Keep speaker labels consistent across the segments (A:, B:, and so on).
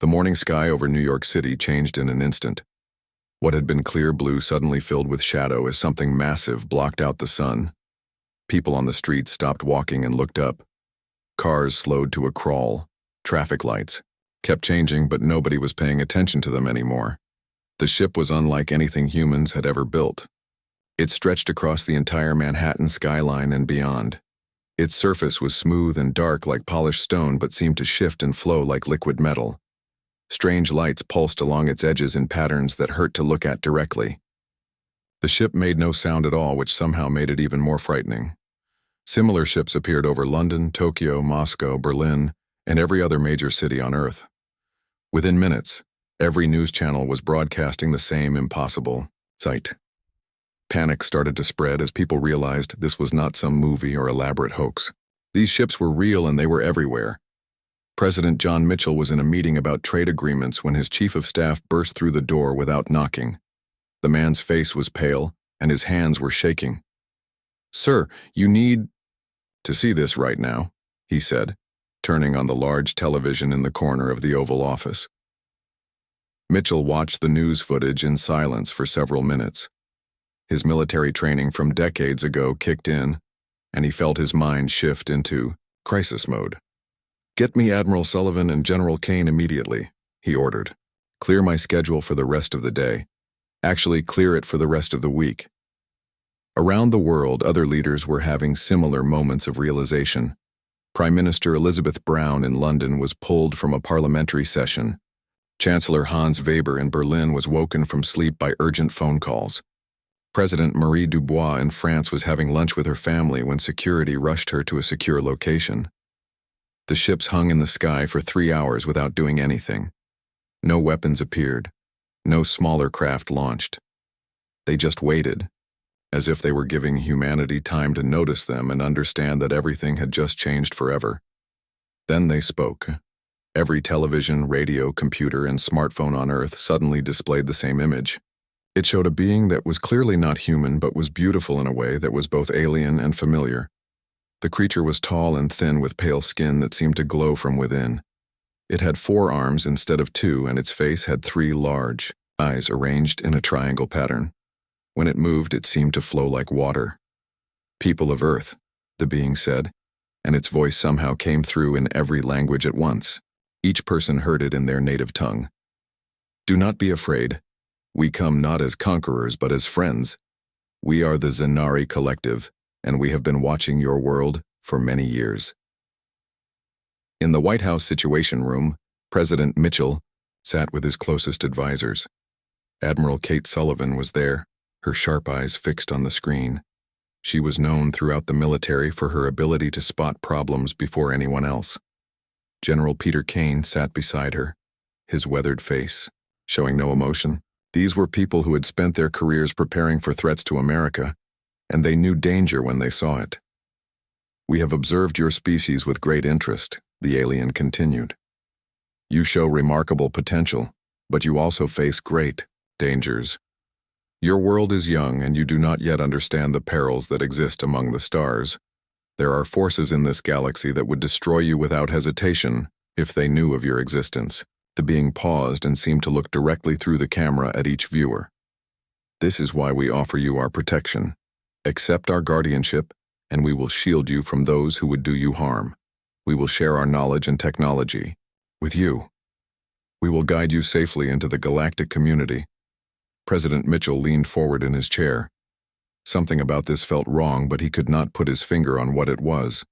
A: The morning sky over New York City changed in an instant. What had been clear blue suddenly filled with shadow as something massive blocked out the sun. People on the streets stopped walking and looked up. Cars slowed to a crawl. Traffic lights kept changing, but nobody was paying attention to them anymore. The ship was unlike anything humans had ever built. It stretched across the entire Manhattan skyline and beyond. Its surface was smooth and dark like polished stone, but seemed to shift and flow like liquid metal. Strange lights pulsed along its edges in patterns that hurt to look at directly. The ship made no sound at all, which somehow made it even more frightening. Similar ships appeared over London, Tokyo, Moscow, Berlin, and every other major city on Earth. Within minutes, every news channel was broadcasting the same impossible sight. Panic started to spread as people realized this was not some movie or elaborate hoax. These ships were real and they were everywhere. President John Mitchell was in a meeting about trade agreements when his chief of staff burst through the door without knocking. The man's face was pale and his hands were shaking. "Sir, you need to see this right now," he said, turning on the large television in the corner of the Oval Office. Mitchell watched the news footage in silence for several minutes. His military training from decades ago kicked in, and he felt his mind shift into crisis mode. "Get me Admiral Sullivan and General Kane immediately," he ordered. "Clear my schedule for the rest of the day. Actually, clear it for the rest of the week." Around the world, other leaders were having similar moments of realization. Prime Minister Elizabeth Brown in London was pulled from a parliamentary session. Chancellor Hans Weber in Berlin was woken from sleep by urgent phone calls. President Marie Dubois in France was having lunch with her family when security rushed her to a secure location. The ships hung in the sky for 3 hours without doing anything. No weapons appeared. No smaller craft launched. They just waited, as if they were giving humanity time to notice them and understand that everything had just changed forever. Then they spoke. Every television, radio, computer, and smartphone on Earth suddenly displayed the same image. It showed a being that was clearly not human but was beautiful in a way that was both alien and familiar. The creature was tall and thin with pale skin that seemed to glow from within. It had 4 arms instead of 2, and its face had 3 large eyes arranged in a triangle pattern. When it moved, it seemed to flow like water. "People of Earth," the being said, and its voice somehow came through in every language at once. Each person heard it in their native tongue. "Do not be afraid. We come not as conquerors but as friends. We are the Zanari Collective, and we have been watching your world for many years." In the White House Situation Room, President Mitchell sat with his closest advisors. Admiral Kate Sullivan was there, her sharp eyes fixed on the screen. She was known throughout the military for her ability to spot problems before anyone else. General Peter Kane sat beside her, his weathered face showing no emotion. These were people who had spent their careers preparing for threats to America, and they knew danger when they saw it. "We have observed your species with great interest," the alien continued. "You show remarkable potential, but you also face great dangers. Your world is young and you do not yet understand the perils that exist among the stars. There are forces in this galaxy that would destroy you without hesitation if they knew of your existence." The being paused and seemed to look directly through the camera at each viewer. "This is why we offer you our protection. Accept our guardianship, and we will shield you from those who would do you harm. We will share our knowledge and technology with you. We will guide you safely into the galactic community." President Mitchell leaned forward in his chair. Something about this felt wrong, but he could not put his finger on what it was.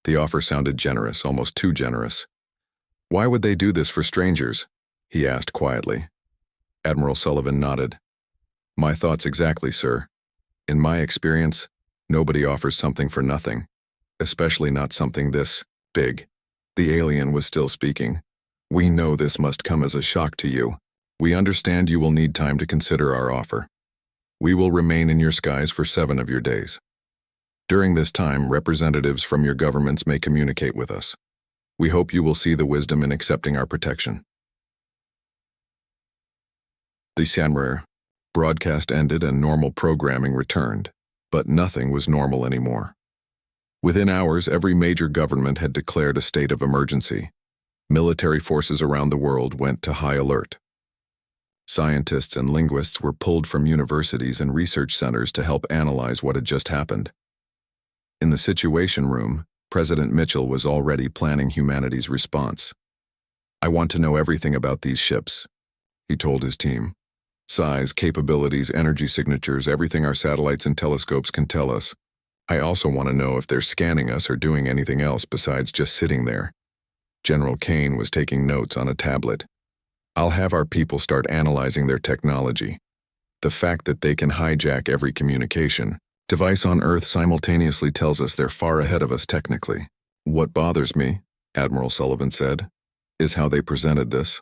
A: The offer sounded generous, almost too generous. "Why would they do this for strangers?" he asked quietly. Admiral Sullivan nodded. "My thoughts exactly, sir. In my experience, nobody offers something for nothing, especially not something this big." The alien was still speaking. "We know this must come as a shock to you. We understand you will need time to consider our offer. We will remain in your skies for 7 of your days. During this time, representatives from your governments may communicate with us. We hope you will see the wisdom in accepting our protection." The Sanrer broadcast ended and normal programming returned, but nothing was normal anymore. Within hours, every major government had declared a state of emergency. Military forces around the world went to high alert. Scientists and linguists were pulled from universities and research centers to help analyze what had just happened. In the Situation Room, President Mitchell was already planning humanity's response. "I want to know everything about these ships," he told his team. "Size, capabilities, energy signatures, everything our satellites and telescopes can tell us. I also want to know if they're scanning us or doing anything else besides just sitting there." General Kane was taking notes on a tablet. "I'll have our people start analyzing their technology. The fact that they can hijack every communication device on Earth simultaneously tells us they're far ahead of us technically. What bothers me," Admiral Sullivan said, "is how they presented this.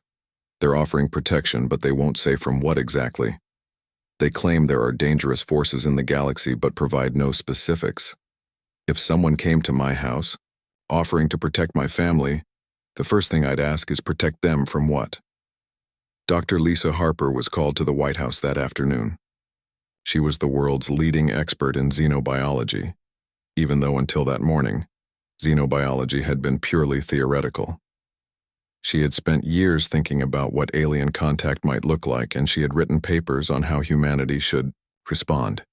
A: They're offering protection, but they won't say from what exactly. They claim there are dangerous forces in the galaxy but provide no specifics. If someone came to my house, offering to protect my family, the first thing I'd ask is protect them from what?" Dr. Lisa Harper was called to the White House that afternoon. She was the world's leading expert in xenobiology, even though until that morning, xenobiology had been purely theoretical. She had spent years thinking about what alien contact might look like, and she had written papers on how humanity should respond.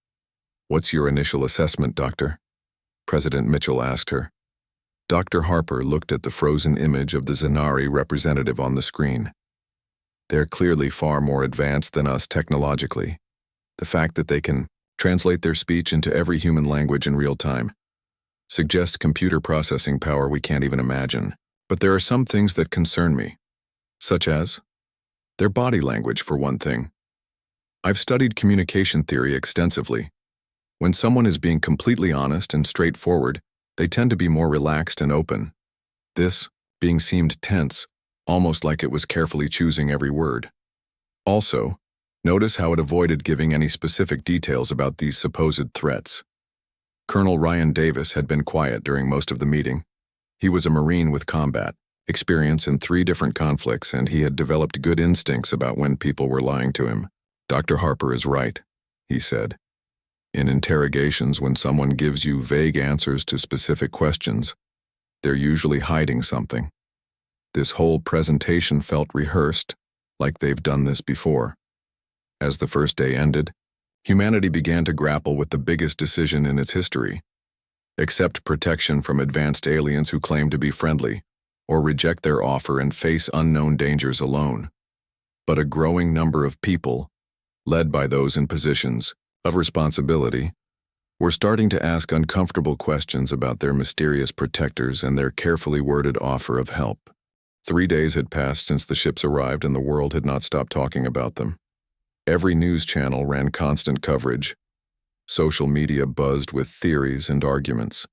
A: "What's your initial assessment, Doctor?" President Mitchell asked her. Dr. Harper looked at the frozen image of the Zanari representative on the screen. "They're clearly far more advanced than us technologically. The fact that they can translate their speech into every human language in real time suggests computer processing power we can't even imagine. But there are some things that concern me, such as their body language, for one thing. I've studied communication theory extensively. When someone is being completely honest and straightforward, they tend to be more relaxed and open. This being seemed tense, almost like it was carefully choosing every word. Also, notice how it avoided giving any specific details about these supposed threats. Colonel Ryan Davis had been quiet during most of the meeting. He was a Marine with combat experience in 3 different conflicts, and he had developed good instincts about when people were lying to him. "Dr. Harper is right," he said. "In interrogations, when someone gives you vague answers to specific questions, they're usually hiding something. This whole presentation felt rehearsed, like they've done this before." As the first day ended, humanity began to grapple with the biggest decision in its history: accept protection from advanced aliens who claim to be friendly, or reject their offer and face unknown dangers alone. But a growing number of people, led by those in positions of responsibility, were starting to ask uncomfortable questions about their mysterious protectors and their carefully worded offer of help. 3 days had passed since the ships arrived, and the world had not stopped talking about them. Every news channel ran constant coverage. Social media buzzed with theories and arguments.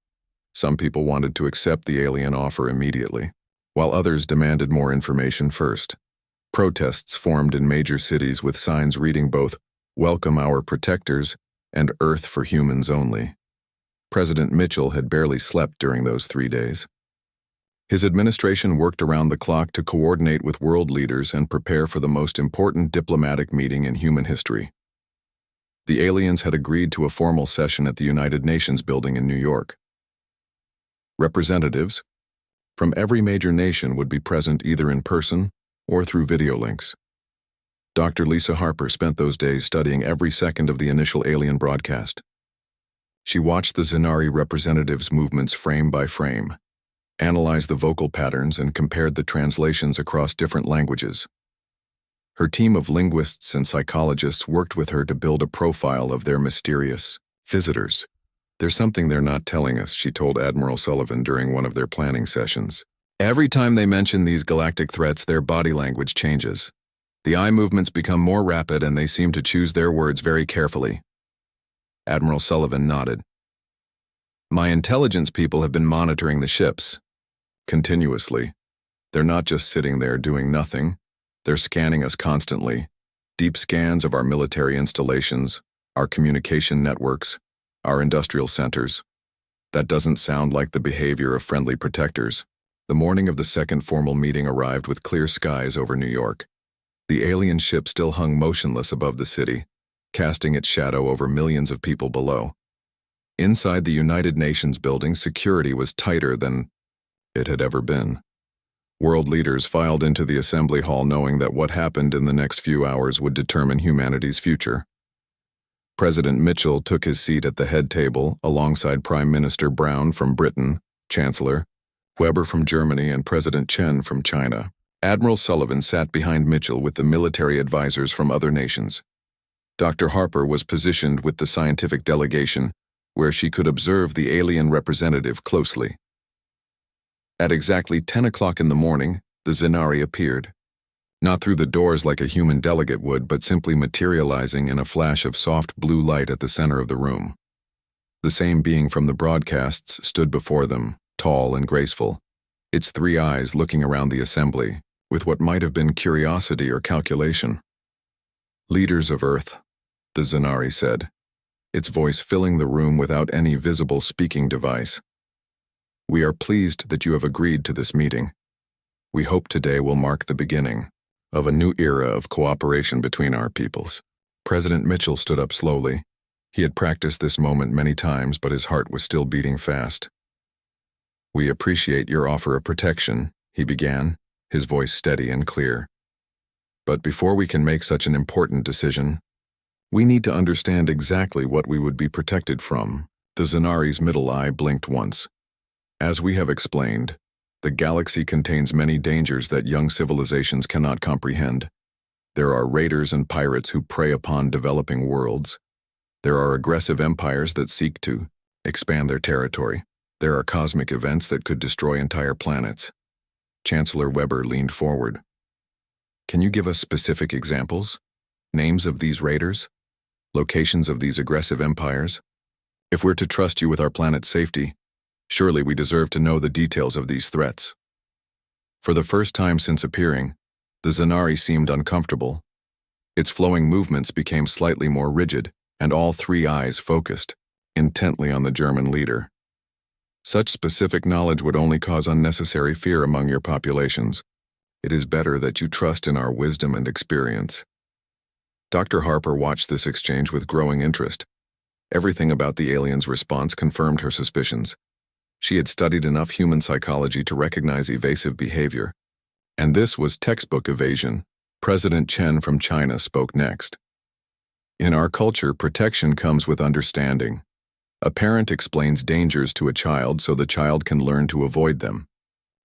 A: Some people wanted to accept the alien offer immediately, while others demanded more information first. Protests formed in major cities with signs reading both "Welcome our protectors" and "Earth for humans only." President Mitchell had barely slept during those 3 days. His administration worked around the clock to coordinate with world leaders and prepare for the most important diplomatic meeting in human history. The aliens had agreed to a formal session at the United Nations building in New York. Representatives from every major nation would be present either in person or through video links. Dr. Lisa Harper spent those days studying every second of the initial alien broadcast. She watched the Zanari representatives' movements frame by frame, analyzed the vocal patterns, and compared the translations across different languages. Her team of linguists and psychologists worked with her to build a profile of their mysterious visitors. "There's something they're not telling us," she told Admiral Sullivan during one of their planning sessions. "Every time they mention these galactic threats, their body language changes. The eye movements become more rapid, and they seem to choose their words very carefully." Admiral Sullivan nodded. "My intelligence people have been monitoring the ships continuously. They're not just sitting there doing nothing. They're scanning us constantly. Deep scans of our military installations, our communication networks, our industrial centers. That doesn't sound like the behavior of friendly protectors." The morning of the second formal meeting arrived with clear skies over New York. The alien ship still hung motionless above the city, casting its shadow over millions of people below. Inside the United Nations building, security was tighter than it had ever been. World leaders filed into the assembly hall knowing that what happened in the next few hours would determine humanity's future. President Mitchell took his seat at the head table alongside Prime Minister Brown from Britain, Chancellor Weber from Germany, and President Chen from China. Admiral Sullivan sat behind Mitchell with the military advisors from other nations. Dr. Harper was positioned with the scientific delegation, where she could observe the alien representative closely. At exactly 10 o'clock in the morning, the Zenari appeared. Not through the doors like a human delegate would, but simply materializing in a flash of soft blue light at the center of the room. The same being from the broadcasts stood before them, tall and graceful, its three eyes looking around the assembly, with what might have been curiosity or calculation. "Leaders of Earth," the Zenari said, its voice filling the room without any visible speaking device. "We are pleased that you have agreed to this meeting. We hope today will mark the beginning of a new era of cooperation between our peoples." President Mitchell stood up slowly. He had practiced this moment many times, but his heart was still beating fast. "We appreciate your offer of protection," he began, his voice steady and clear. "But before we can make such an important decision, we need to understand exactly what we would be protected from." The Zenari's middle eye blinked once. "As we have explained, the galaxy contains many dangers that young civilizations cannot comprehend. There are raiders and pirates who prey upon developing worlds. There are aggressive empires that seek to expand their territory. There are cosmic events that could destroy entire planets." Chancellor Weber leaned forward. "Can you give us specific examples? Names of these raiders? Locations of these aggressive empires? If we're to trust you with our planet's safety, surely we deserve to know the details of these threats." For the first time since appearing, the Zenari seemed uncomfortable. Its flowing movements became slightly more rigid, and all three eyes focused intently on the German leader. "Such specific knowledge would only cause unnecessary fear among your populations. It is better that you trust in our wisdom and experience." Dr. Harper watched this exchange with growing interest. Everything about the alien's response confirmed her suspicions. She had studied enough human psychology to recognize evasive behavior. And this was textbook evasion. President Chen from China spoke next. "In our culture, protection comes with understanding. A parent explains dangers to a child so the child can learn to avoid them.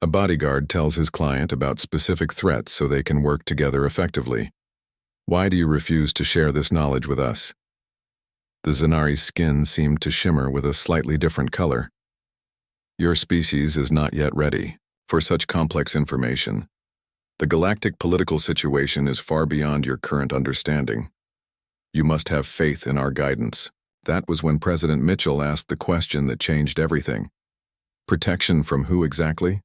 A: A bodyguard tells his client about specific threats so they can work together effectively. Why do you refuse to share this knowledge with us?" The Zenari's skin seemed to shimmer with a slightly different color. "Your species is not yet ready for such complex information. The galactic political situation is far beyond your current understanding. You must have faith in our guidance." That was when President Mitchell asked the question that changed everything. "Protection from who exactly?"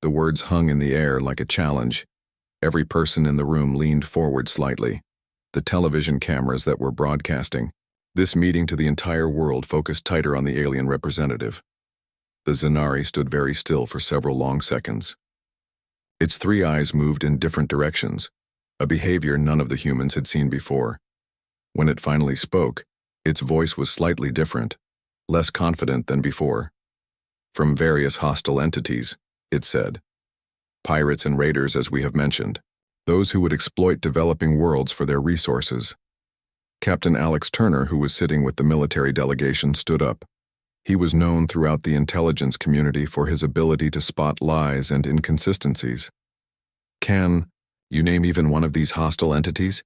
A: The words hung in the air like a challenge. Every person in the room leaned forward slightly. The television cameras that were broadcasting this meeting to the entire world focused tighter on the alien representative. The Zenari stood very still for several long seconds. Its three eyes moved in different directions, a behavior none of the humans had seen before. When it finally spoke, its voice was slightly different, less confident than before. "From various hostile entities," it said. "Pirates and raiders, as we have mentioned. Those who would exploit developing worlds for their resources." Captain Alex Turner, who was sitting with the military delegation, stood up. He was known throughout the intelligence community for his ability to spot lies and inconsistencies. "Can you name even one of these hostile entities?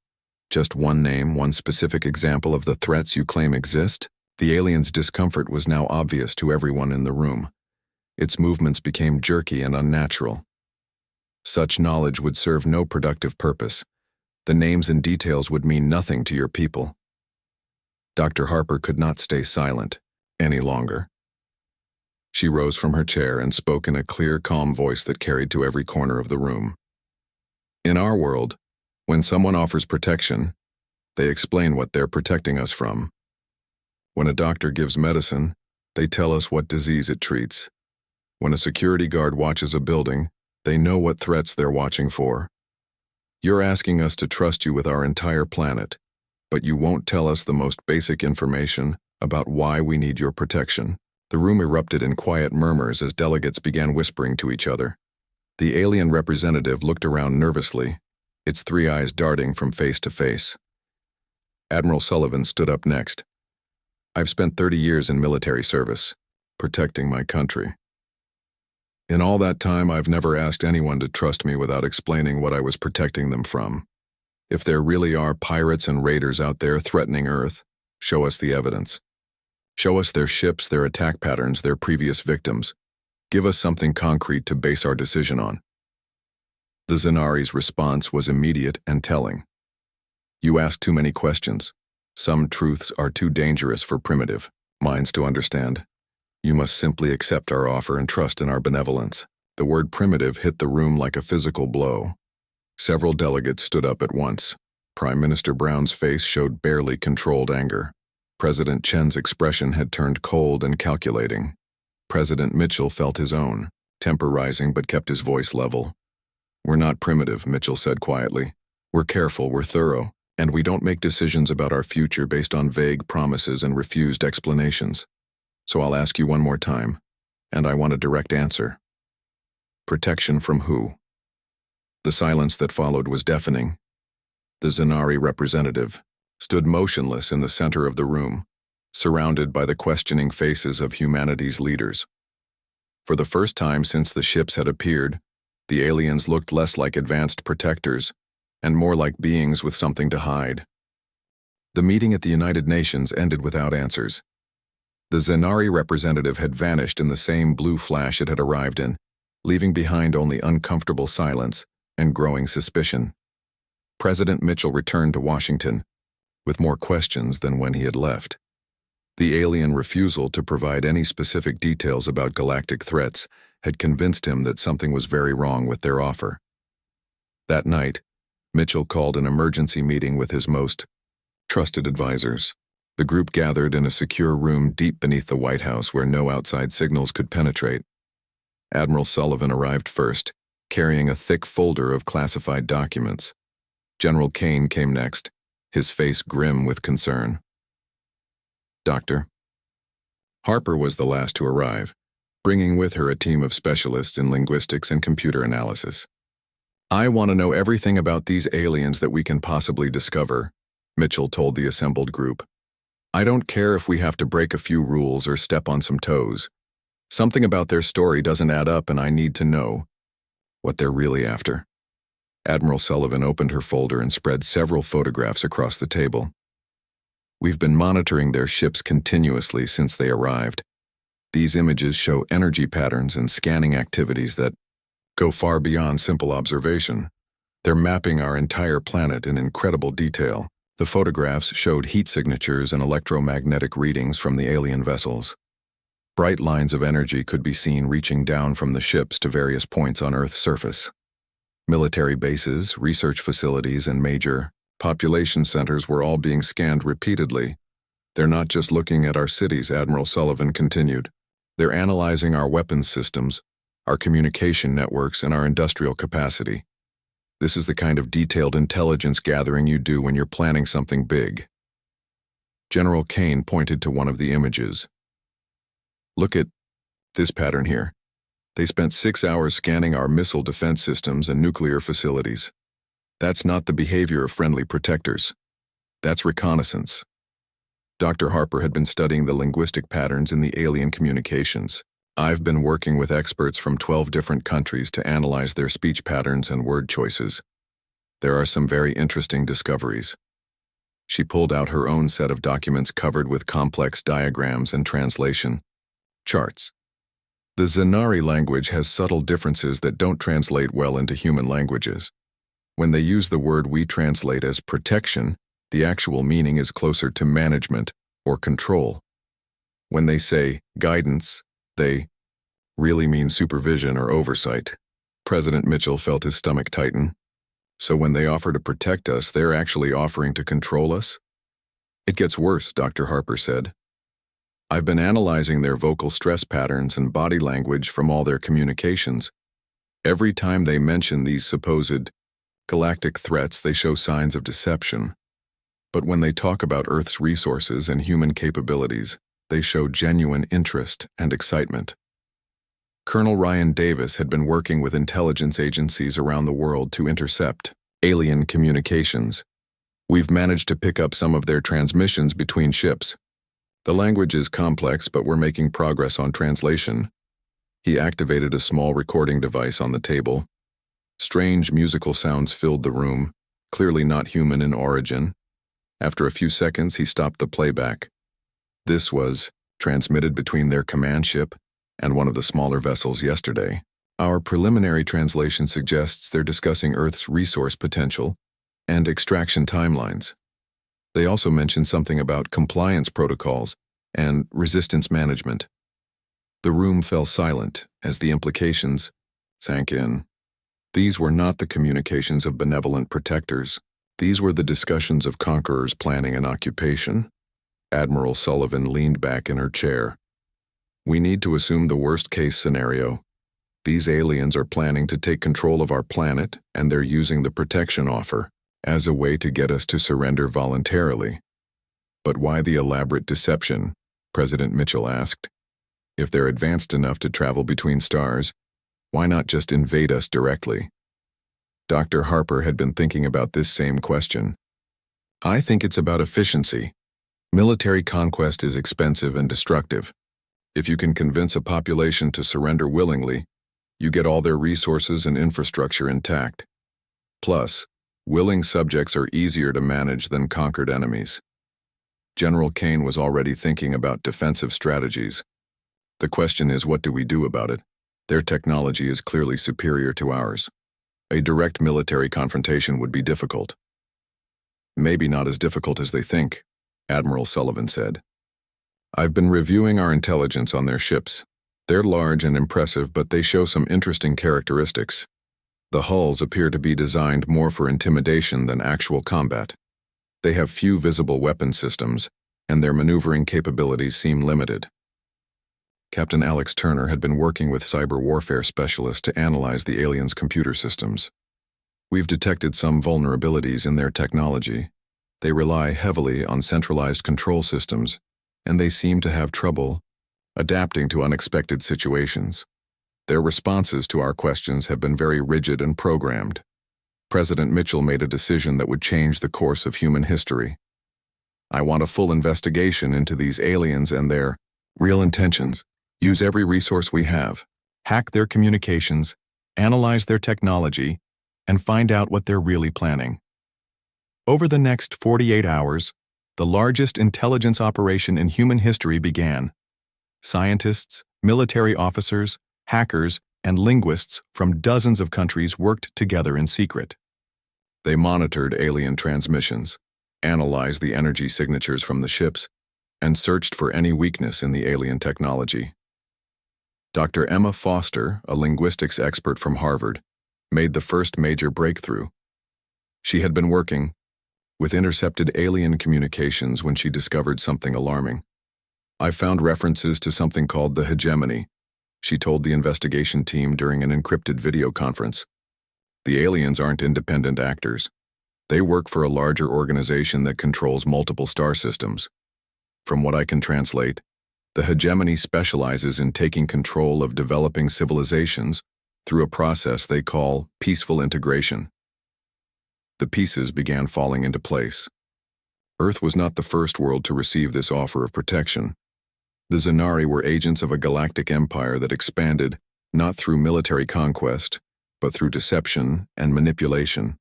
A: Just one name, one specific example of the threats you claim exist?" The alien's discomfort was now obvious to everyone in the room. Its movements became jerky and unnatural. "Such knowledge would serve no productive purpose. The names and details would mean nothing to your people." Dr. Harper could not stay silent any longer. She rose from her chair and spoke in a clear, calm voice that carried to every corner of the room. "In our world, when someone offers protection, they explain what they're protecting us from. When a doctor gives medicine, they tell us what disease it treats. When a security guard watches a building, they know what threats they're watching for. You're asking us to trust you with our entire planet, but you won't tell us the most basic information about why we need your protection." The room erupted in quiet murmurs as delegates began whispering to each other. The alien representative looked around nervously, its three eyes darting from face to face. Admiral Sullivan stood up next. I've spent 30 years in military service, protecting my country. In all that time, I've never asked anyone to trust me without explaining what I was protecting them from. If there really are pirates and raiders out there threatening Earth, show us the evidence. Show us their ships, their attack patterns, their previous victims. Give us something concrete to base our decision on. The Zanari's response was immediate and telling. You ask too many questions. Some truths are too dangerous for primitive minds to understand. You must simply accept our offer and trust in our benevolence. The word primitive hit the room like a physical blow. Several delegates stood up at once. Prime Minister Brown's face showed barely controlled anger. President Chen's expression had turned cold and calculating. President Mitchell felt his own, temper rising but kept his voice level. We're not primitive, Mitchell said quietly. We're careful, we're thorough, and we don't make decisions about our future based on vague promises and refused explanations. So I'll ask you one more time, and I want a direct answer. Protection from who? The silence that followed was deafening. The Zanari representative stood motionless in the center of the room, surrounded by the questioning faces of humanity's leaders. For the first time since the ships had appeared, the aliens looked less like advanced protectors and more like beings with something to hide. The meeting at the United Nations ended without answers. The Zanari representative had vanished in the same blue flash it had arrived in, leaving behind only uncomfortable silence and growing suspicion. President Mitchell returned to Washington, with more questions than when he had left. The alien refusal to provide any specific details about galactic threats had convinced him that something was very wrong with their offer. That night, Mitchell called an emergency meeting with his most trusted advisors. The group gathered in a secure room deep beneath the White House where no outside signals could penetrate. Admiral Sullivan arrived first, carrying a thick folder of classified documents. General Kane came next, his face grim with concern. Doctor. Harper was the last to arrive, bringing with her a team of specialists in linguistics and computer analysis. I want to know everything about these aliens that we can possibly discover, Mitchell told the assembled group. I don't care if we have to break a few rules or step on some toes. Something about their story doesn't add up and I need to know what they're really after. Admiral Sullivan opened her folder and spread several photographs across the table. We've been monitoring their ships continuously since they arrived. These images show energy patterns and scanning activities that go far beyond simple observation. They're mapping our entire planet in incredible detail. The photographs showed heat signatures and electromagnetic readings from the alien vessels. Bright lines of energy could be seen reaching down from the ships to various points on Earth's surface. Military bases, research facilities, and major population centers were all being scanned repeatedly. They're not just looking at our cities, Admiral Sullivan continued. They're analyzing our weapons systems, our communication networks, and our industrial capacity. This is the kind of detailed intelligence gathering you do when you're planning something big. General Kane pointed to one of the images. Look at this pattern here. They spent 6 hours scanning our missile defense systems and nuclear facilities. That's not the behavior of friendly protectors. That's reconnaissance. Dr. Harper had been studying the linguistic patterns in the alien communications. I've been working with experts from 12 different countries to analyze their speech patterns and word choices. There are some very interesting discoveries. She pulled out her own set of documents covered with complex diagrams and translation charts. The Zanari language has subtle differences that don't translate well into human languages. When they use the word we translate as protection, the actual meaning is closer to management or control. When they say guidance, they really mean supervision or oversight. President Mitchell felt his stomach tighten. So when they offer to protect us, they're actually offering to control us? It gets worse, Dr. Harper said. I've been analyzing their vocal stress patterns and body language from all their communications. Every time they mention these supposed galactic threats, they show signs of deception. But when they talk about Earth's resources and human capabilities, they show genuine interest and excitement. Colonel Ryan Davis had been working with intelligence agencies around the world to intercept alien communications. We've managed to pick up some of their transmissions between ships. The language is complex, but we're making progress on translation. He activated a small recording device on the table. Strange musical sounds filled the room, clearly not human in origin. After a few seconds, he stopped the playback. This was transmitted between their command ship and one of the smaller vessels yesterday. Our preliminary translation suggests they're discussing Earth's resource potential and extraction timelines. They also mention something about compliance protocols and resistance management. The room fell silent as the implications sank in. These were not the communications of benevolent protectors. These were the discussions of conquerors planning an occupation. Admiral Sullivan leaned back in her chair. We need to assume the worst-case scenario. These aliens are planning to take control of our planet, and they're using the protection offer as a way to get us to surrender voluntarily. But why the elaborate deception? President Mitchell asked. If they're advanced enough to travel between stars, why not just invade us directly? Dr. Harper had been thinking about this same question. I think it's about efficiency. Military conquest is expensive and destructive. If you can convince a population to surrender willingly, you get all their resources and infrastructure intact. Plus, willing subjects are easier to manage than conquered enemies. General Kane was already thinking about defensive strategies. The question is, what do we do about it? Their technology is clearly superior to ours. A direct military confrontation would be difficult. Maybe not as difficult as they think, Admiral Sullivan said. I've been reviewing our intelligence on their ships. They're large and impressive, but they show some interesting characteristics. The hulls appear to be designed more for intimidation than actual combat. They have few visible weapon systems, and their maneuvering capabilities seem limited. Captain Alex Turner had been working with cyber warfare specialists to analyze the aliens' computer systems. We've detected some vulnerabilities in their technology. They rely heavily on centralized control systems, and they seem to have trouble adapting to unexpected situations. Their responses to our questions have been very rigid and programmed. President Mitchell made a decision that would change the course of human history. I want a full investigation into these aliens and their real intentions. Use every resource we have, hack their communications, analyze their technology, and find out what they're really planning. Over the next 48 hours, the largest intelligence operation in human history began. Scientists, military officers, hackers, and linguists from dozens of countries worked together in secret. They monitored alien transmissions, analyzed the energy signatures from the ships, and searched for any weakness in the alien technology. Dr. Emma Foster, a linguistics expert from Harvard, made the first major breakthrough. She had been working with intercepted alien communications when she discovered something alarming. I found references to something called the hegemony, she told the investigation team during an encrypted video conference. The aliens aren't independent actors. They work for a larger organization that controls multiple star systems. From what I can translate, the hegemony specializes in taking control of developing civilizations through a process they call peaceful integration. The pieces began falling into place. Earth was not the first world to receive this offer of protection. The Zanari were agents of a galactic empire that expanded not through military conquest, but through deception and manipulation.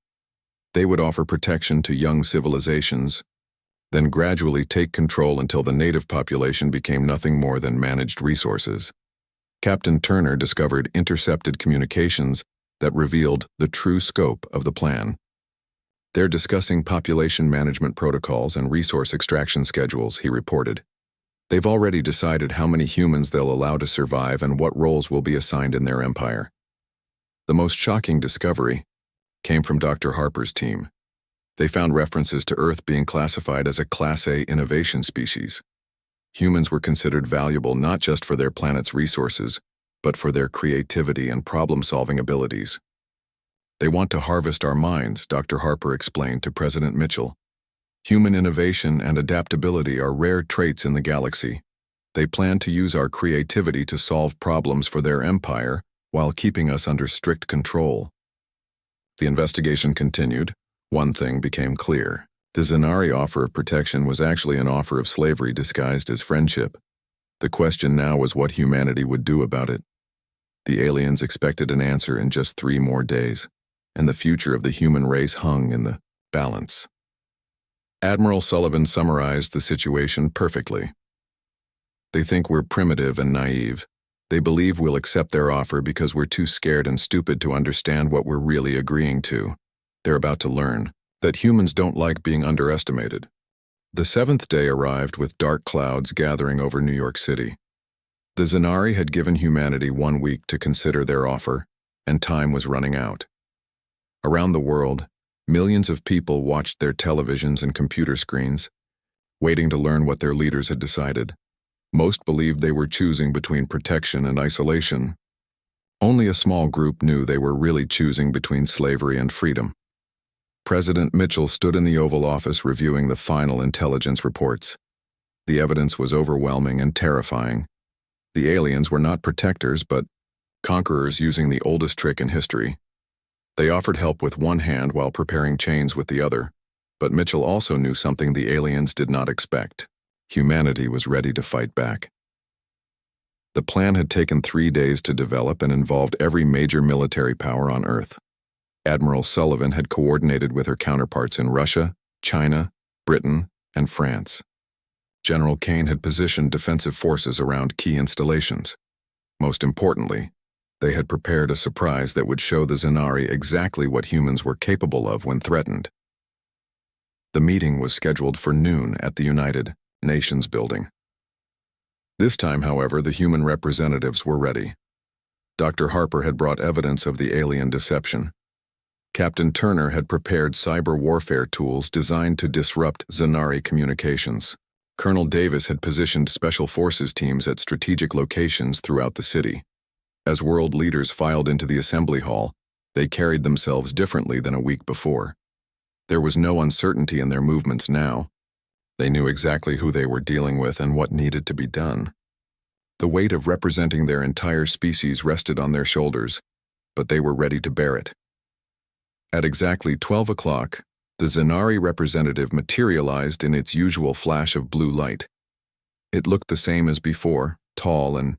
A: They would offer protection to young civilizations, then gradually take control until the native population became nothing more than managed resources. Captain Turner discovered intercepted communications that revealed the true scope of the plan. They're discussing population management protocols and resource extraction schedules, he reported. They've already decided how many humans they'll allow to survive and what roles will be assigned in their empire. The most shocking discovery came from Dr. Harper's team. They found references to Earth being classified as a Class A innovation species. Humans were considered valuable not just for their planet's resources, but for their creativity and problem-solving abilities. They want to harvest our minds, Dr. Harper explained to President Mitchell. Human innovation and adaptability are rare traits in the galaxy. They plan to use our creativity to solve problems for their empire while keeping us under strict control. The investigation continued. One thing became clear. The Zanari offer of protection was actually an offer of slavery disguised as friendship. The question now was what humanity would do about it. The aliens expected an answer in just 3 more days, and the future of the human race hung in the balance. Admiral Sullivan summarized the situation perfectly. They think we're primitive and naive. They believe we'll accept their offer because we're too scared and stupid to understand what we're really agreeing to. They're about to learn that humans don't like being underestimated. The 7th day arrived with dark clouds gathering over New York City. The Zanari had given humanity 1 week to consider their offer, and time was running out. Around the world, millions of people watched their televisions and computer screens, waiting to learn what their leaders had decided. Most believed they were choosing between protection and isolation. Only a small group knew they were really choosing between slavery and freedom. President Mitchell stood in the Oval Office reviewing the final intelligence reports. The evidence was overwhelming and terrifying. The aliens were not protectors, but conquerors using the oldest trick in history. They offered help with one hand while preparing chains with the other, but Mitchell also knew something the aliens did not expect. Humanity was ready to fight back. The plan had taken 3 days to develop and involved every major military power on Earth. Admiral Sullivan had coordinated with her counterparts in Russia, China, Britain, and France. General Kane had positioned defensive forces around key installations. Most importantly, they had prepared a surprise that would show the Zanari exactly what humans were capable of when threatened. The meeting was scheduled for noon at the United Nations building. This time, however, the human representatives were ready. Dr. Harper had brought evidence of the alien deception. Captain Turner had prepared cyber warfare tools designed to disrupt Zanari communications. Colonel Davis had positioned special forces teams at strategic locations throughout the city. As world leaders filed into the assembly hall, they carried themselves differently than a week before. There was no uncertainty in their movements now. They knew exactly who they were dealing with and what needed to be done. The weight of representing their entire species rested on their shoulders, but they were ready to bear it. At exactly 12 o'clock, the Zanari representative materialized in its usual flash of blue light. It looked the same as before, tall and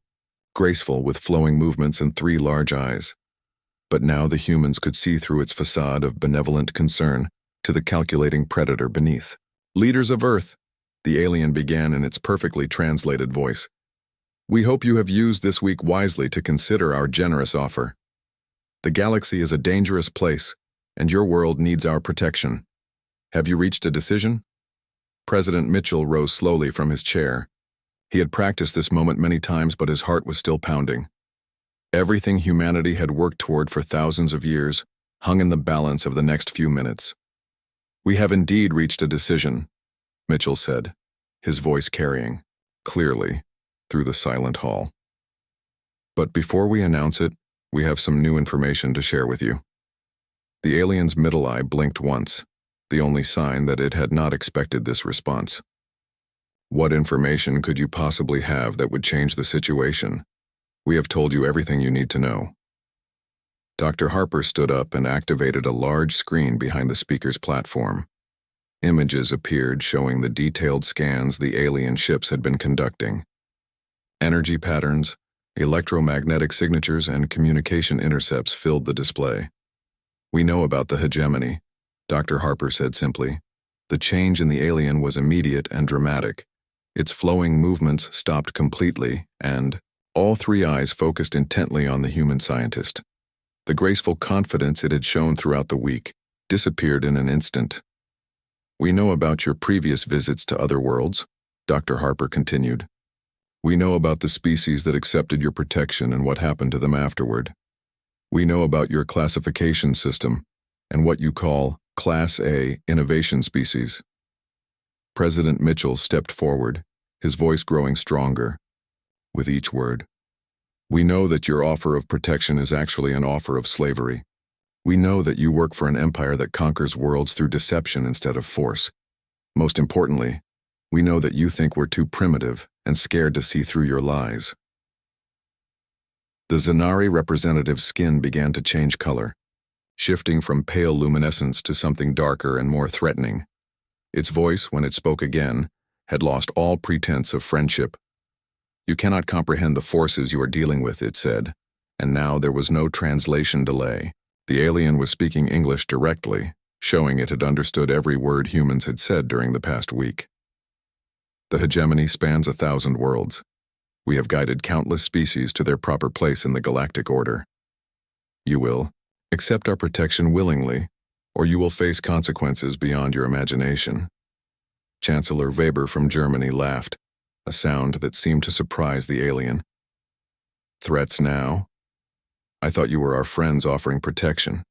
A: graceful with flowing movements and 3 large eyes. But now the humans could see through its facade of benevolent concern to the calculating predator beneath. "Leaders of Earth," the alien began in its perfectly translated voice. "We hope you have used this week wisely to consider our generous offer. The galaxy is a dangerous place, and your world needs our protection. Have you reached a decision?" President Mitchell rose slowly from his chair. He had practiced this moment many times, but his heart was still pounding. Everything humanity had worked toward for thousands of years hung in the balance of the next few minutes. "We have indeed reached a decision," Mitchell said, his voice carrying, clearly, through the silent hall. "But before we announce it, we have some new information to share with you." The alien's middle eye blinked once, the only sign that it had not expected this response. "What information could you possibly have that would change the situation? We have told you everything you need to know." Dr. Harper stood up and activated a large screen behind the speaker's platform. Images appeared showing the detailed scans the alien ships had been conducting. Energy patterns, electromagnetic signatures, and communication intercepts filled the display. "We know about the hegemony," Dr. Harper said simply. The change in the alien was immediate and dramatic. Its flowing movements stopped completely, and all 3 eyes focused intently on the human scientist. The graceful confidence it had shown throughout the week disappeared in an instant. "We know about your previous visits to other worlds," Dr. Harper continued. "We know about the species that accepted your protection and what happened to them afterward. We know about your classification system and what you call Class A innovation species." President Mitchell stepped forward, his voice growing stronger with each word. "We know that your offer of protection is actually an offer of slavery. We know that you work for an empire that conquers worlds through deception instead of force. Most importantly, we know that you think we're too primitive and scared to see through your lies. The Zanari representative's skin began to change color, shifting from pale luminescence to something darker and more threatening. Its voice, when it spoke again, had lost all pretense of friendship. "You cannot comprehend the forces you are dealing with," it said, and now there was no translation delay. The alien was speaking English directly, showing it had understood every word humans had said during the past week. "The hegemony spans 1,000 worlds. We have guided countless species to their proper place in the galactic order. You will accept our protection willingly, or you will face consequences beyond your imagination." Chancellor Weber from Germany laughed, a sound that seemed to surprise the alien. "Threats now? I thought you were our friends offering protection."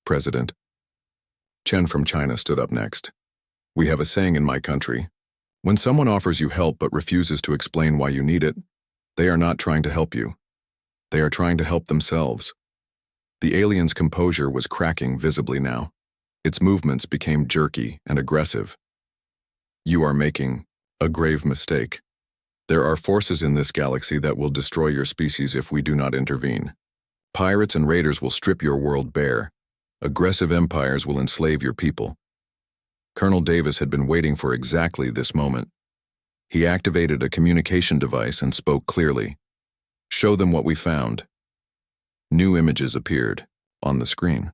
A: President Chen from China stood up next. "We have a saying in my country. When someone offers you help but refuses to explain why you need it, they are not trying to help you. They are trying to help themselves." The alien's composure was cracking visibly now. Its movements became jerky and aggressive. "You are making a grave mistake. There are forces in this galaxy that will destroy your species if we do not intervene. Pirates and raiders will strip your world bare. Aggressive empires will enslave your people." Colonel Davis had been waiting for exactly this moment. He activated a communication device and spoke clearly. "Show them what we found." New images appeared on the screen.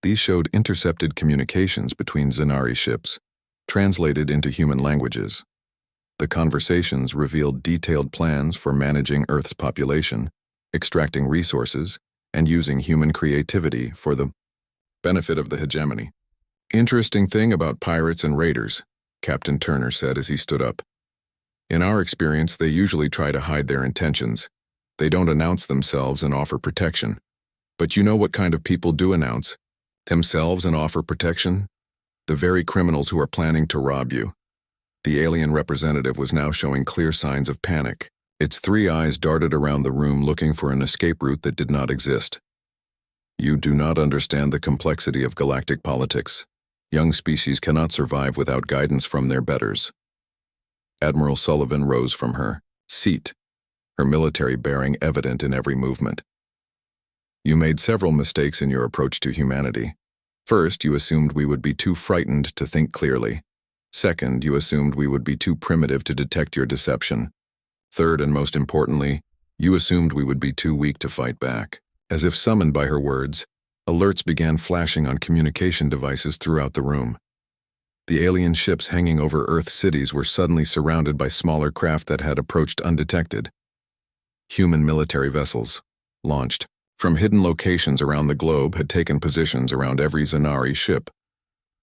A: These showed intercepted communications between Zanari ships, translated into human languages. The conversations revealed detailed plans for managing Earth's population, extracting resources, and using human creativity for the benefit of the hegemony. "Interesting thing about pirates and raiders," Captain Turner said as he stood up. "In our experience, they usually try to hide their intentions. They don't announce themselves and offer protection. But you know what kind of people do announce themselves and offer protection? The very criminals who are planning to rob you." The alien representative was now showing clear signs of panic. Its three eyes darted around the room looking for an escape route that did not exist. "You do not understand the complexity of galactic politics. Young species cannot survive without guidance from their betters." Admiral Sullivan rose from her seat, her military bearing evident in every movement. "You made several mistakes in your approach to humanity. First, you assumed we would be too frightened to think clearly. Second, you assumed we would be too primitive to detect your deception. Third, and most importantly, you assumed we would be too weak to fight back." As if summoned by her words, alerts began flashing on communication devices throughout the room. The alien ships hanging over Earth cities were suddenly surrounded by smaller craft that had approached undetected. Human military vessels, launched from hidden locations around the globe, had taken positions around every Zanari ship.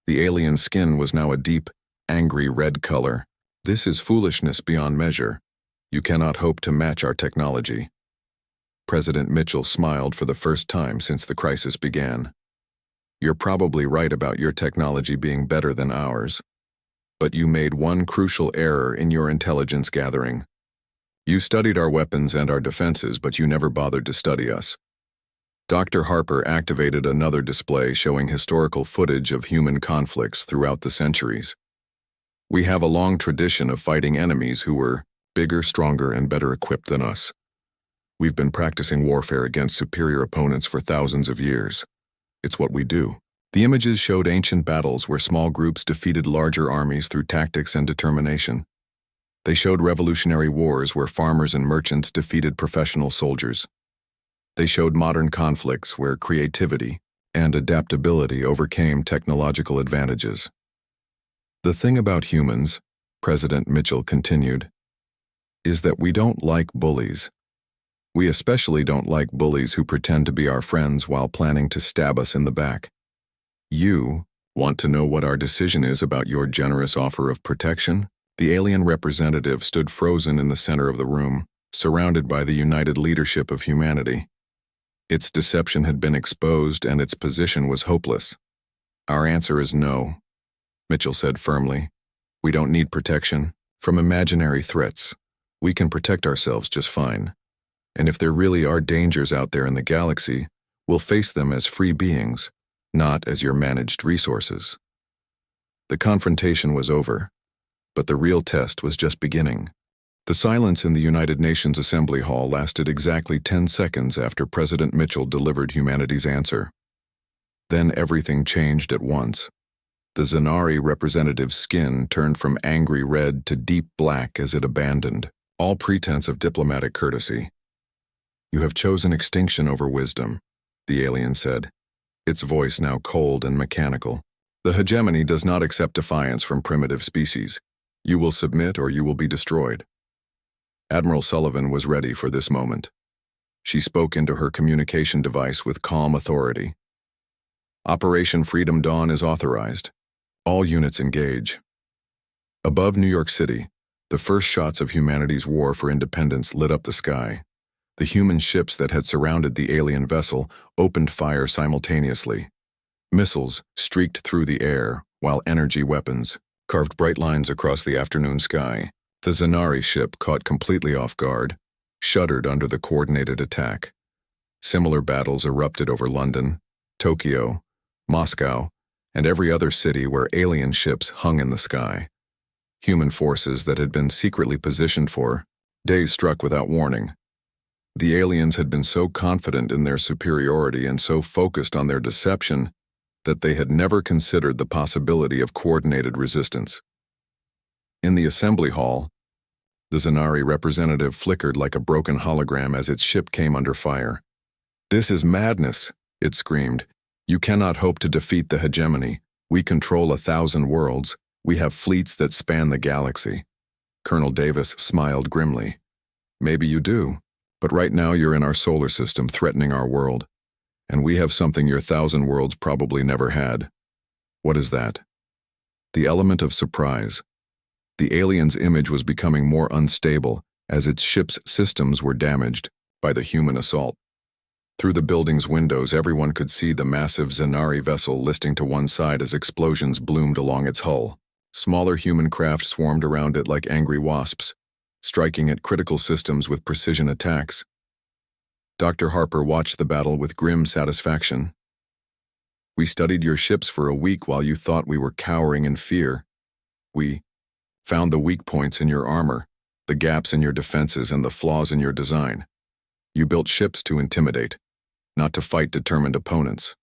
A: The alien skin was now a deep, angry red color. "This is foolishness beyond measure. You cannot hope to match our technology." President Mitchell smiled for the first time since the crisis began. "You're probably right about your technology being better than ours. But you made one crucial error in your intelligence gathering. You studied our weapons and our defenses, but you never bothered to study us." Dr. Harper activated another display showing historical footage of human conflicts throughout the centuries. "We have a long tradition of fighting enemies who were bigger, stronger, and better equipped than us. We've been practicing warfare against superior opponents for thousands of years. It's what we do." The images showed ancient battles where small groups defeated larger armies through tactics and determination. They showed revolutionary wars where farmers and merchants defeated professional soldiers. They showed modern conflicts where creativity and adaptability overcame technological advantages. "The thing about humans," President Mitchell continued, "is that we don't like bullies. We especially don't like bullies who pretend to be our friends while planning to stab us in the back. You want to know what our decision is about your generous offer of protection?" The alien representative stood frozen in the center of the room, surrounded by the united leadership of humanity. Its deception had been exposed and its position was hopeless. "Our answer is no," Mitchell said firmly. "We don't need protection from imaginary threats. We can protect ourselves just fine. And if there really are dangers out there in the galaxy, we'll face them as free beings, not as your managed resources." The confrontation was over. But the real test was just beginning. The silence in the United Nations Assembly Hall lasted exactly 10 seconds after President Mitchell delivered humanity's answer. Then everything changed at once. The Zanari representative's skin turned from angry red to deep black as it abandoned all pretense of diplomatic courtesy. "You have chosen extinction over wisdom," the alien said, its voice now cold and mechanical. "The hegemony does not accept defiance from primitive species. You will submit or you will be destroyed." Admiral Sullivan was ready for this moment. She spoke into her communication device with calm authority. "Operation Freedom Dawn is authorized. All units engage." Above New York City, the first shots of humanity's war for independence lit up the sky. The human ships that had surrounded the alien vessel opened fire simultaneously. Missiles streaked through the air, while energy weapons carved bright lines across the afternoon sky. The Zanari ship, caught completely off guard, shuddered under the coordinated attack. Similar battles erupted over London, Tokyo, Moscow, and every other city where alien ships hung in the sky. Human forces that had been secretly positioned for days struck without warning. The aliens had been so confident in their superiority and so focused on their deception that they had never considered the possibility of coordinated resistance. In the assembly hall, the Zanari representative flickered like a broken hologram as its ship came under fire. "This is madness," it screamed. "You cannot hope to defeat the hegemony. We control 1,000 worlds. We have fleets that span the galaxy." Colonel Davis smiled grimly. "Maybe you do, but right now you're in our solar system threatening our world. And we have something your 1,000 worlds probably never had." "What is that?" "The element of surprise." The alien's image was becoming more unstable as its ship's systems were damaged by the human assault. Through the building's windows, everyone could see the massive Zanari vessel listing to one side as explosions bloomed along its hull. Smaller human craft swarmed around it like angry wasps, striking at critical systems with precision attacks. Dr. Harper watched the battle with grim satisfaction. "We studied your ships for a week while you thought we were cowering in fear. We found the weak points in your armor, the gaps in your defenses, and the flaws in your design. You built ships to intimidate, not to fight determined opponents."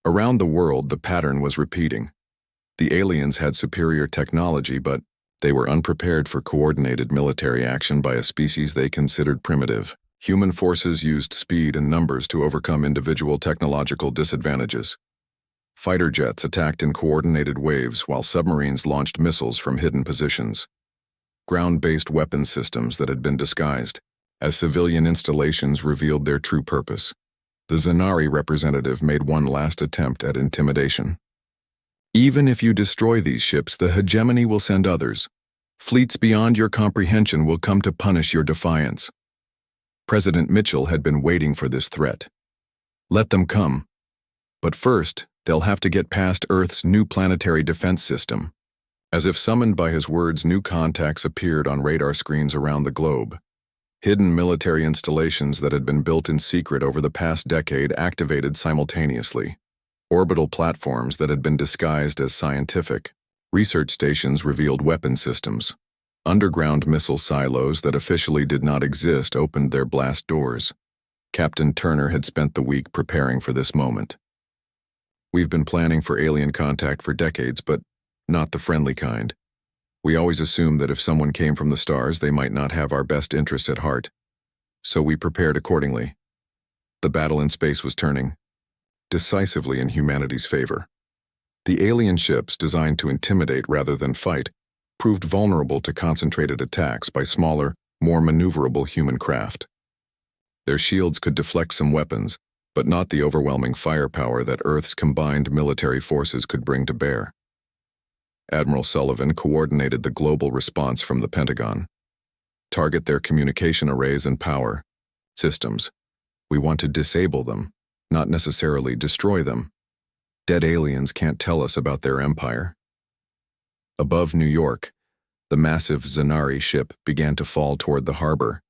A: Around the world, the pattern was repeating. The aliens had superior technology, but they were unprepared for coordinated military action by a species they considered primitive. Human forces used speed and numbers to overcome individual technological disadvantages. Fighter jets attacked in coordinated waves while submarines launched missiles from hidden positions. Ground-based weapon systems that had been disguised as civilian installations revealed their true purpose. The Zanari representative made one last attempt at intimidation. "Even if you destroy these ships, the hegemony will send others. Fleets beyond your comprehension will come to punish your defiance." President Mitchell had been waiting for this threat. "Let them come. But first, they'll have to get past Earth's new planetary defense system." As if summoned by his words, new contacts appeared on radar screens around the globe. Hidden military installations that had been built in secret over the past decade activated simultaneously. Orbital platforms that had been disguised as scientific research stations revealed weapon systems. Underground missile silos that officially did not exist opened their blast doors. Captain Turner had spent the week preparing for this moment. "We've been planning for alien contact for decades, but not the friendly kind. We always assumed that if someone came from the stars, they might not have our best interests at heart. So we prepared accordingly." The battle in space was turning decisively in humanity's favor. The alien ships, designed to intimidate rather than fight, proved vulnerable to concentrated attacks by smaller, more maneuverable human craft. Their shields could deflect some weapons, but not the overwhelming firepower that Earth's combined military forces could bring to bear. Admiral Sullivan coordinated the global response from the Pentagon. "Target their communication arrays and power systems. We want to disable them, not necessarily destroy them. Dead aliens can't tell us about their empire." Above New York, the massive Zanari ship began to fall toward the harbor.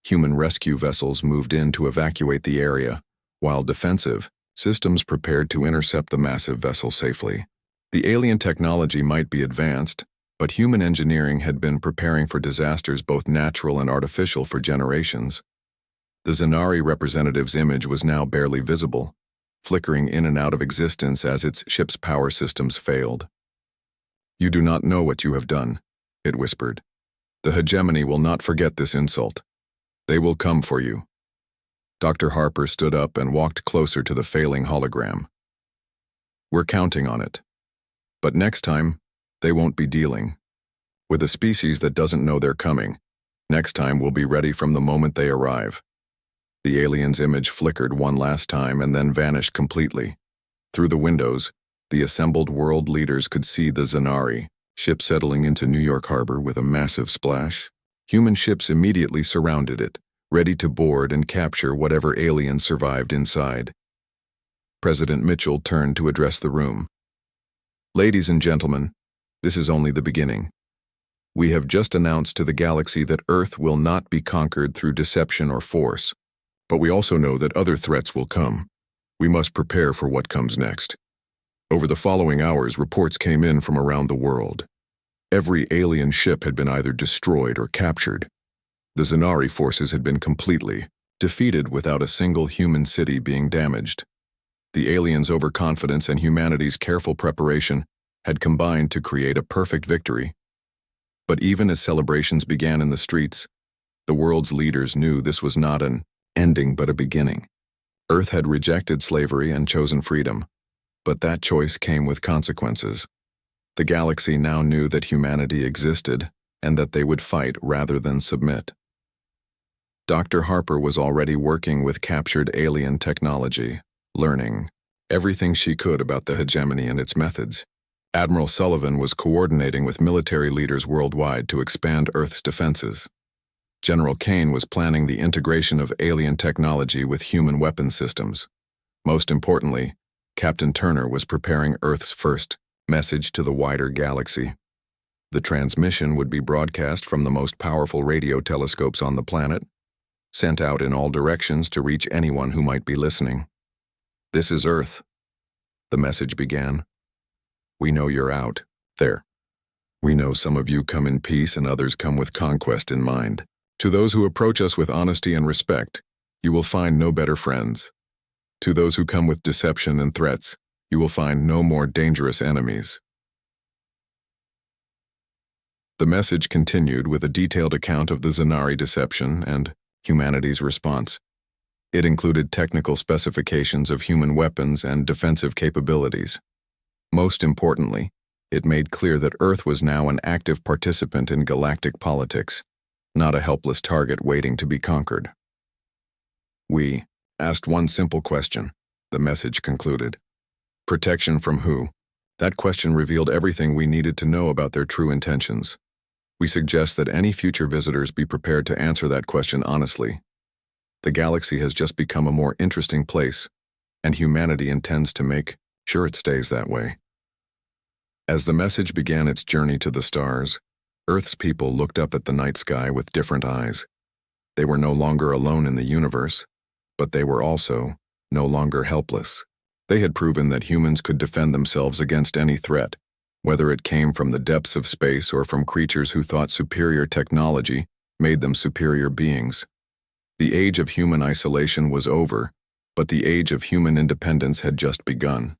A: Human rescue vessels moved in to evacuate the area, while defensive systems prepared to intercept the massive vessel safely. The alien technology might be advanced, But human engineering had been preparing for disasters both natural and artificial for generations. The Zanari representative's image was now barely visible, flickering in and out of existence as its ship's power systems failed. "You do not know what you have done," it whispered. "The hegemony will not forget this insult. They will come for you." Dr. Harper stood up and walked closer to the failing hologram. "We're counting on it. But next time, they won't be dealing with a species that doesn't know they're coming. Next time we'll be ready from the moment they arrive." The alien's image flickered one last time and then vanished completely. Through the windows, the assembled world leaders could see the Zanari ship settling into New York Harbor with a massive splash. Human ships immediately surrounded it, ready to board and capture whatever alien survived inside. President Mitchell turned to address the room. "Ladies and gentlemen, this is only the beginning. We have just announced to the galaxy that Earth will not be conquered through deception or force, but we also know that other threats will come. We must prepare for what comes next." Over the following hours, reports came in from around the world. Every alien ship had been either destroyed or captured. The Zanari forces had been completely defeated without a single human city being damaged. The aliens' overconfidence and humanity's careful preparation had combined to create a perfect victory. But even as celebrations began in the streets, the world's leaders knew this was not an ending but a beginning. Earth had rejected slavery and chosen freedom, but that choice came with consequences. The galaxy now knew that humanity existed and that they would fight rather than submit. Dr. Harper was already working with captured alien technology, learning everything she could about the hegemony and its methods. Admiral Sullivan was coordinating with military leaders worldwide to expand Earth's defenses. General Kane was planning the integration of alien technology with human weapon systems. Most importantly, Captain Turner was preparing Earth's first message to the wider galaxy. The transmission would be broadcast from the most powerful radio telescopes on the planet, sent out in all directions to reach anyone who might be listening. "This is Earth," the message began. "We know you're out there. We know some of you come in peace and others come with conquest in mind. To those who approach us with honesty and respect, you will find no better friends. To those who come with deception and threats, you will find no more dangerous enemies." The message continued with a detailed account of the Zanari deception and humanity's response. It included technical specifications of human weapons and defensive capabilities. Most importantly, it made clear that Earth was now an active participant in galactic politics, not a helpless target waiting to be conquered. "We asked one simple question," the message concluded. "Protection from who?" That question revealed everything we needed to know about their true intentions. We suggest that any future visitors be prepared to answer that question honestly. The galaxy has just become a more interesting place, and humanity intends to make sure it stays that way. As the message began its journey to the stars, Earth's people looked up at the night sky with different eyes. They were no longer alone in the universe, but they were also no longer helpless. They had proven that humans could defend themselves against any threat, whether it came from the depths of space or from creatures who thought superior technology made them superior beings. The age of human isolation was over, but the age of human independence had just begun.